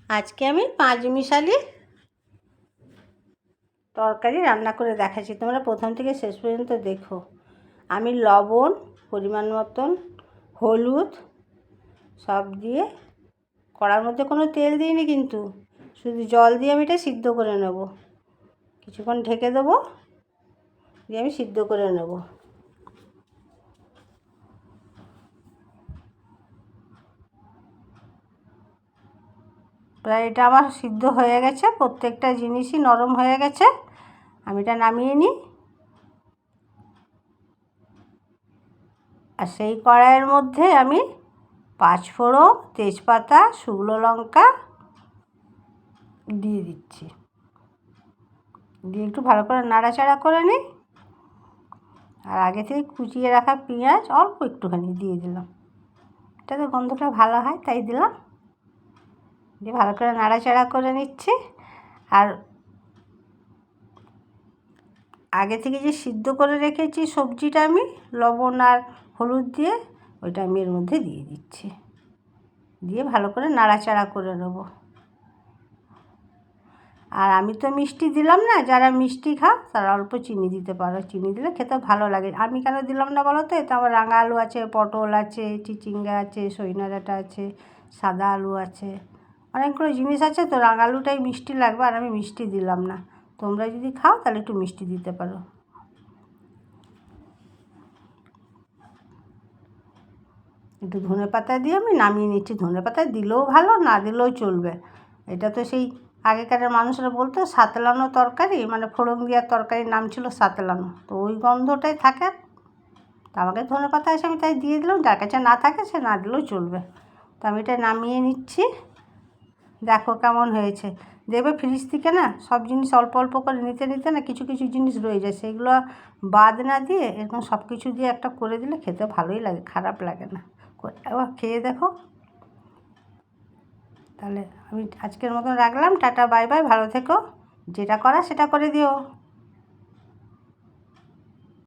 আজকে আমি পাঁচমিশালি তরকারি রান্না করে দেখাচ্ছি, তোমরা প্রথম থেকে শেষ পর্যন্ত দেখো। আমি লবণ পরিমাণ মতন, হলুদ সব দিয়ে, কড়ার মধ্যে কোনো তেল দিইনি কিন্তু, শুধু জল দিয়ে আমি এটা সিদ্ধ করে নেব। কিছুক্ষণ ঢেকে দেবো, দিয়ে আমি সিদ্ধ করে নেব। প্রায় এটা আমার সিদ্ধ হয়ে গেছে, প্রত্যেকটা জিনিসই নরম হয়ে গেছে। আমি এটা নামিয়ে নিই। আর সেই কড়াইয়ের মধ্যে আমি পাঁচফোড়ন, তেজপাতা, শুকনো লঙ্কা দিয়ে দিচ্ছি, দিয়ে একটু ভালো করে নাড়াচাড়া করে নিই। আর আগে থেকে কুচিয়ে রাখা পেঁয়াজ অল্প একটুখানি দিয়ে দিলাম, এটাতে গন্ধটা ভালো হয় তাই দিলাম। দিয়ে ভালো করে নাড়াচাড়া করে নিচ্ছি। আর আগে থেকে যে সিদ্ধ করে রেখেছি সবজিটা আমি লবণ আর হলুদ দিয়ে, ওইটা আমি এর মধ্যে দিয়ে দিচ্ছি, দিয়ে ভালো করে নাড়াচাড়া করে নেব। আর আমি তো মিষ্টি দিলাম না, যারা মিষ্টি খাও তারা অল্প চিনি দিতে পারো, চিনি দিলে খেতে ভালো লাগে। আমি কেন দিলাম না বলো তো, এতে আমার রাঙা আলু আছে, পটল আছে, চিচিঙ্গা আছে, সজনে ডাঁটা আছে, সাদা আলু আছে, অনেকগুলো জিনিস আছে, তো রাঙা আলুটাই মিষ্টি লাগবে, আর আমি মিষ্টি দিলাম না। তোমরা যদি খাও তাহলে একটু মিষ্টি দিতে পারো। একটু ধনে পাতা দিয়ে আমি নামিয়ে নিচ্ছি। ধনে পাতা দিলেও ভালো, না দিলেও চলবে। এটা তো সেই আগেকারের মানুষরা বলতো সাতলানো তরকারি, মানে ফোড়ন দেওয়ার তরকারির নাম ছিল সাতলানো, তো ওই গন্ধটাই থাকে। তা আমাকে ধনে পাতা এসে আমি তাই দিয়ে দিলাম, যার কাছে না থাকে সে না দিলেও চলবে। তো আমি এটা নামিয়ে নিচ্ছি। দেখো কেমন হয়েছে। দেখবে ফ্রিজ থেকে না সব জিনিস অল্প অল্প করে নিতে নিতে না কিছু কিছু জিনিস রয়ে যায়, সেগুলো বাদ না দিয়ে এরকম সব কিছু দিয়ে একটা করে দিলে খেতে ভালোই লাগে, খারাপ লাগে না। একবার খেয়ে দেখো। তাহলে আমি আজকের মতন রাখলাম, টাটা বাই বাই, ভালো থেকো। যেটা করা সেটা করে দিও।